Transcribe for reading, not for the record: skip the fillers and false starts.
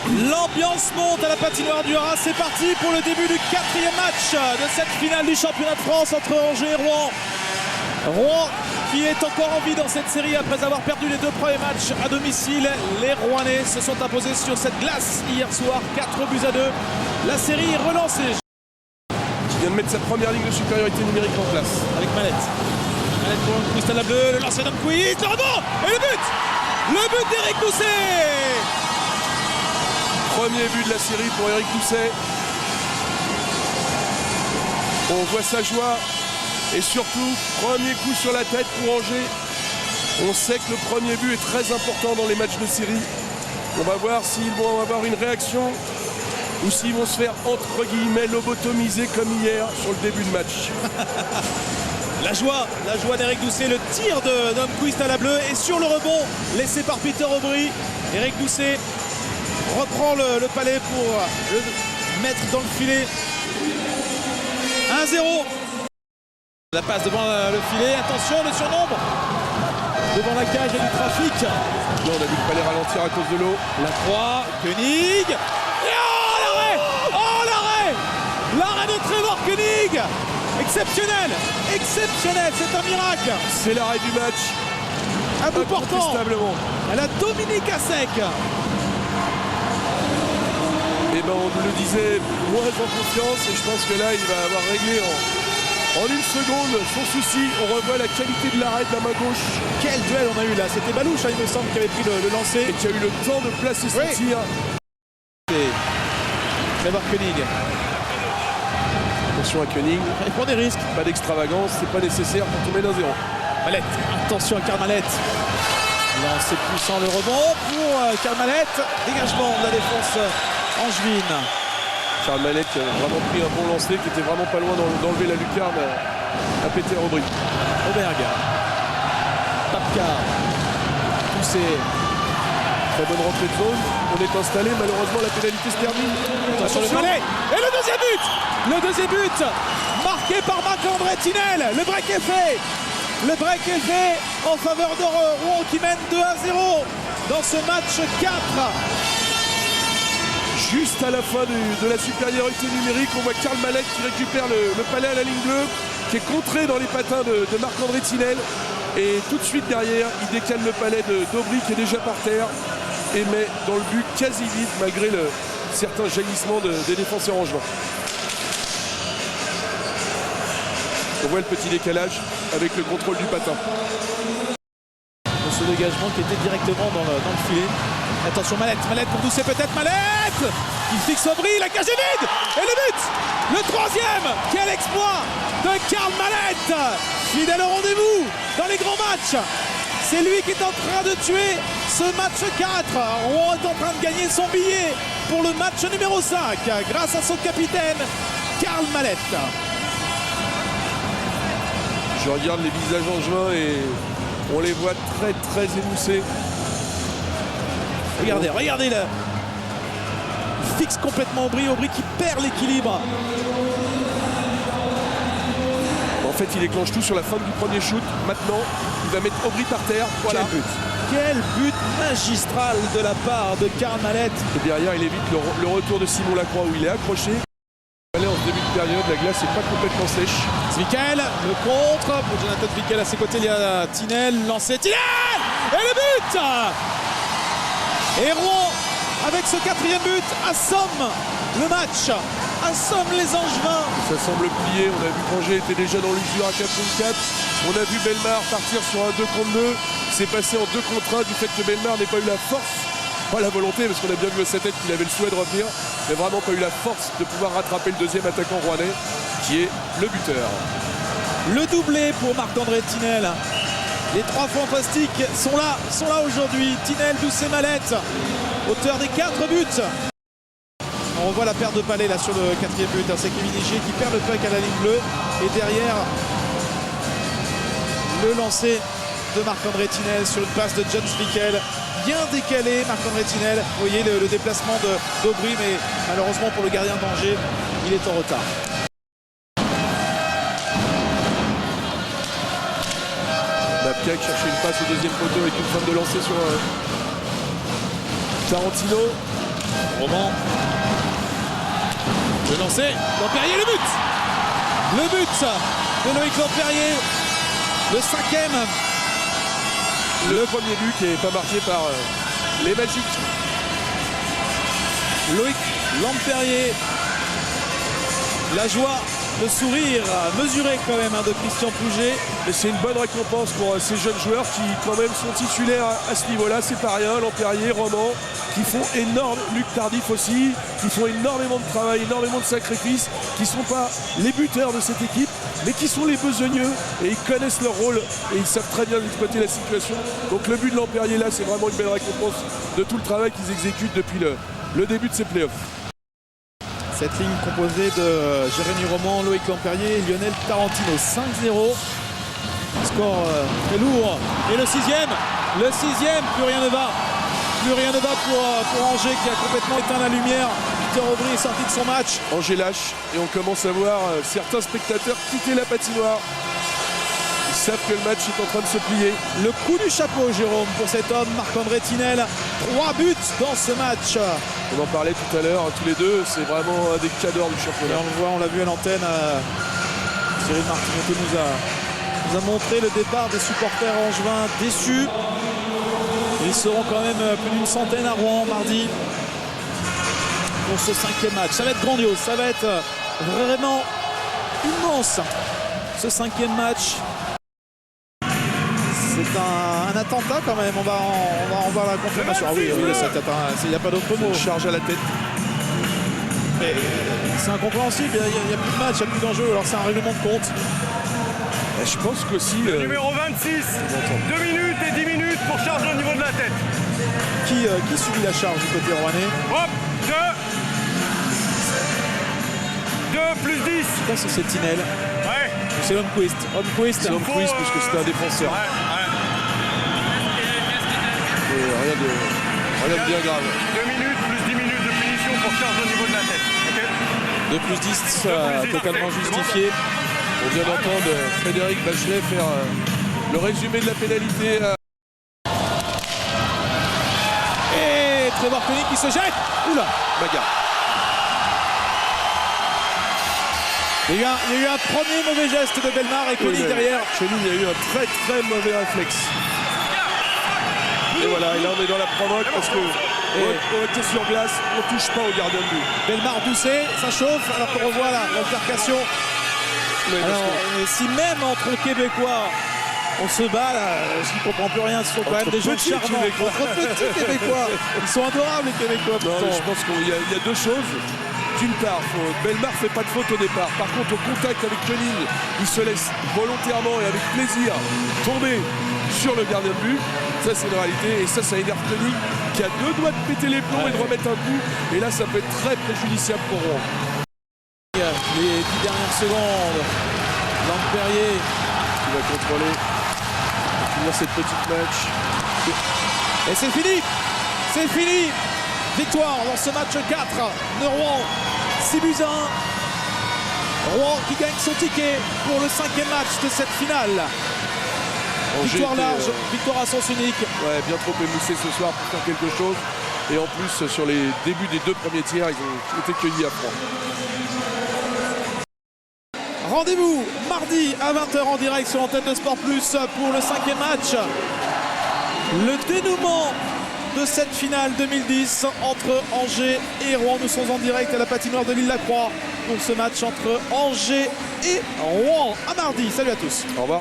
L'ambiance monte à la patinoire du Haras. C'est parti pour le début du 4e match de cette finale du championnat de France entre Angers et Rouen. Rouen qui est encore en vie dans cette série après avoir perdu les 2 premiers matchs à domicile. Les Rouennais se sont imposés sur cette glace hier soir, 4-2. La série est relancée. Qui vient de mettre sa première ligne de supériorité numérique en place. Avec Malette. Malette pour Cristal Bleu, le lancer d'Amquist, le rebond et le but. Le but d'Éric Doucet. Premier but de la série pour Éric Doucet. On voit sa joie et surtout, premier coup sur la tête pour Angers. On sait que le premier but est très important dans les matchs de série. On va voir s'ils vont avoir une réaction ou s'ils vont se faire entre guillemets lobotomiser comme hier sur le début de match. La joie d'Éric Doucet, le tir d'Amquist à la bleue et sur le rebond laissé par Peter Aubry. Éric Doucet reprend le palais pour le mettre dans le filet. 1-0. La passe devant le filet, attention le surnombre devant la cage et du trafic. Là on a vu le palais ralentir à cause de l'eau. La croix, Koenig. Et oh l'arrêt. Oh l'arrêt de Trevor Koenig. Exceptionnel, c'est un miracle. C'est l'arrêt du match. À bout portant. Incontestablement. À la Dominique Assec. Et ben on nous le disait, moins en confiance et je pense que là il va avoir réglé en une seconde son souci. On revoit la qualité de l'arrêt de la main gauche. Quel duel on a eu là, c'était Balouche il me semble qui avait pris le lancer. Et qui a eu le temps de placer son tir. Trevor Koenig. Attention à Koenig. Il prend des risques. Pas d'extravagance, c'est pas nécessaire pour tomber d'un 0. Malette, attention à Karl Malette. Lancer puissant, le rebond pour Karl Malette. Dégagement de la défense angevine. Karl Malette qui a vraiment pris un bon lancer, qui était vraiment pas loin d'enlever la lucarne à Peter Aubry. Auberg. Papka. Poussé. Très bonne rentrée de zone. On est installé, malheureusement la pénalité se termine. Attention le palais. Et le deuxième but. Le deuxième but marqué par Marc-André Tinel. Le break est fait. Le break est fait en faveur de Rouen qui mène 2-0 dans ce match 4. Juste à la fin de la supériorité numérique, on voit Karl Malette qui récupère le palais à la ligne bleue, qui est contré dans les patins de Marc-André Tinel. Et tout de suite derrière, il décale le palais d'Aubry qui est déjà par terre et met dans le but quasi vite malgré certains jaillissements des défenseurs angevins. On voit le petit décalage avec le contrôle du patin. Ce dégagement qui était directement dans le filet. Attention Malette pour Doucet peut-être, Malette qui fixe Aubry, la cage est vide. Et le but, le troisième. Quel exploit de Karl Malette. Fidèle au rendez-vous dans les grands matchs. C'est lui qui est en train de tuer ce match 4. Rouen est en train de gagner son billet pour le match numéro 5 grâce à son capitaine Karl Malette. Je regarde les visages angevins et on les voit très émoussés. Regardez là. Il fixe complètement Aubry qui perd l'équilibre. En fait, il déclenche tout sur la fin du premier shoot. Maintenant, il va mettre Aubry par terre. Voilà. Quel but magistral de la part de Karl Malette. Et derrière, il évite le retour de Simon Lacroix où il est accroché. En ce début de période, la glace n'est pas complètement sèche. Zwickel, le contre pour Jonathan Zwickel. À ses côtés, il y a Tinel. Lancé Tinel. Et le but. Et Rouen, avec ce 4e but, assomme le match. Assomme les Angevins. Ça semble plier. On a vu qu'Angers était déjà dans l'usure à 4-4. On a vu Bellemare partir sur un 2 contre 2. C'est passé en 2 contre 1 du fait que Bellemare n'ait pas eu la force. Pas la volonté, parce qu'on a bien vu à sa tête qu'il avait le souhait de revenir, mais vraiment pas eu la force de pouvoir rattraper le deuxième attaquant rouennais, qui est le buteur. Le doublé pour Marc-André Tinel. Les 3 fantastiques sont là aujourd'hui. Tinel, Doucet, Malette, auteur des 4 buts. On revoit la perte de palais là sur le 4e but. C'est Kevin Higier qui perd le puck à la ligne bleue. Et derrière, le lancer de Marc-André Tinel sur une passe de John Zwickel. Bien décalé, Marc-André Tinel. Vous voyez le déplacement d'Aubry, mais malheureusement pour le gardien d'Angers, il est en retard. Babka qui cherchait une passe au deuxième poteau avec une fin de lancer sur Tarantino. Roman. Le lancer. Lampérier, le but. Le but de Loïc Lampérier. Le 5e. Le premier but qui n'est pas marqué par les Magiques. Loïc Lampérier. La joie, le sourire mesuré quand même de Christian Pouget. Et c'est une bonne récompense pour ces jeunes joueurs qui quand même sont titulaires à ce niveau-là. C'est pas rien. Lampérier, Roman, qui font énorme, Luc Tardif aussi, qui font énormément de travail, énormément de sacrifices, qui ne sont pas les buteurs de cette équipe, mais qui sont les besogneux et ils connaissent leur rôle et ils savent très bien exploiter la situation. Donc le but de Lampérier là, c'est vraiment une belle récompense de tout le travail qu'ils exécutent depuis le début de ces playoffs. Cette ligne composée de Jérémy Roman, Loïc Lampérier et Lionel Tarantino. 5-0. Score très lourd. Et le 6e. Le 6e, plus rien ne va. Plus rien ne va pour Angers qui a complètement éteint la lumière. Victor Aubry est sorti de son match. Angers lâche et on commence à voir certains spectateurs quitter la patinoire. Ils savent que le match est en train de se plier. Le coup du chapeau, Jérôme, pour cet homme, Marc-André Tinel. 3 buts dans ce match. On en parlait tout à l'heure, tous les deux, c'est vraiment un des cadors du Et championnat. on le voit, on l'a vu à l'antenne. Cyril Martinotto nous a montré le départ des supporters angevins déçus. Ils seront quand même plus d'une centaine à Rouen mardi pour ce 5e match. Ça va être grandiose, ça va être vraiment immense ce 5e match. C'est un attentat quand même, on va en voir la confirmation. Ah oui, il n'y a pas d'autre mot. Charge à la tête. Mais c'est incompréhensible, il n'y a plus de match, il n'y a plus d'enjeu, alors c'est un règlement de compte. Et je pense qu'aussi... Numéro 26, 2 minutes et 10 minutes pour charger au niveau de la tête. Qui subit la charge du côté rouennais? Hop, 2 plus 10. Je pense que c'est Tinel. Ouais. C'est Holmquist. C'est Holmquist parce que c'était un défenseur. Et rien de bien grave. 2 minutes plus 10 minutes de punition pour charge au niveau de la tête. Okay. 2 plus 10, totalement justifié. On vient d'entendre Frédéric Bachelet faire le résumé de la pénalité. Et Trevor Koenig qui se jette. Oula, Bagarre. il y a eu un premier mauvais geste de Bellemare et Koenig derrière. Chez nous, il y a eu un très très mauvais réflexe. Et voilà, et là on est dans la provoque parce que on était sur glace, on touche pas au gardien de but. Bellemare doucé, ça chauffe alors qu'on revoit l'altercation. Alors, si même entre Québécois, on se bat là, je ne comprends plus rien, ce sont quand même des jeux charmants. Entre petits Québécois, ils sont adorables les Québécois. Non, je pense qu'il y a deux choses. D'une part, Bellemare ne fait pas de faute au départ. Par contre, au contact avec Koenig, il se laisse volontairement et avec plaisir tomber sur le gardien de but. Ça, c'est une réalité. Et ça énerve Koenig qui a 2 doigts de péter les plombs et de remettre un coup. Et là, ça peut être très préjudiciable pour Rouen. Les 10 dernières secondes, Lampérier qui va contrôler, finir cette petite match. Et c'est fini. C'est fini. Victoire dans ce match 4 de Rouen. 6 buts à 1. Rouen qui gagne son ticket pour le 5e match de cette finale. Victoire large, victoire à sens unique. Ouais, bien trop émoussé ce soir pour faire quelque chose. Et en plus, sur les débuts des 2 premiers tiers, ils ont été cueillis à froid. Rendez-vous mardi à 20h en direct sur l'antenne de Sport Plus pour le 5e match. Le dénouement de cette finale 2010 entre Angers et Rouen. Nous sommes en direct à la patinoire de l'Île-la-Croix pour ce match entre Angers et Rouen. À mardi. Salut à tous. Au revoir.